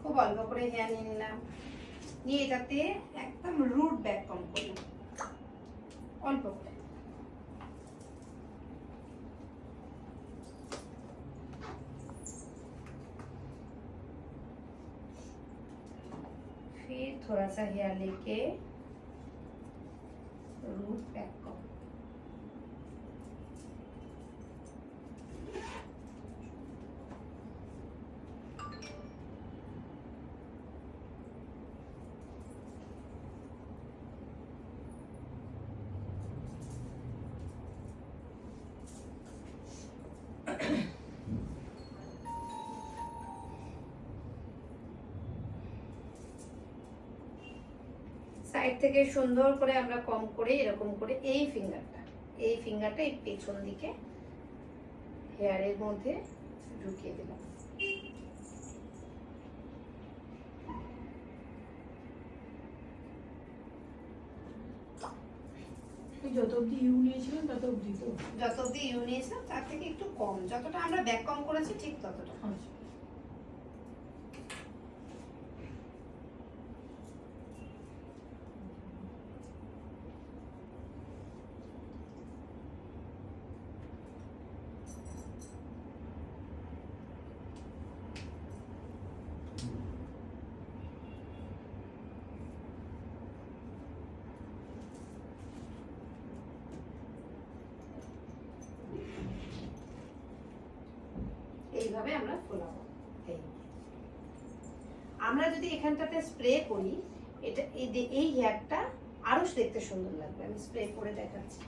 খুব অল্প করে হেয়ার নিয়ে নিলাম, নিয়ে এটাতে একদম রুট ব্যাক কম করলাম অল্প করে। फिर थोड़ा सा हेयर लेके रूट बैक कम। সাইড থেকে সুন্দর করে আমরা কম করে এরকম করে এই ফিঙ্গারটা এই পেছন দিকে হেয়ারের মধ্যে ঢুকিয়ে দিলাম। যত অব্দি ইউ নিয়েছিলাম তত অব্দি তো, যত অব্দি ইউ নিয়েছিলাম তার থেকে একটু কম, যতটা আমরা ব্যাক কম করেছি ঠিক ততটা। আচ্ছা এইভাবে আমরা ফোলাবো। আমরা যদি এখানটাতে স্প্রে করি, এটা এই হেয়ারটা আরো দেখতে সুন্দর লাগবে। আমি স্প্রে করে দেখাচ্ছি।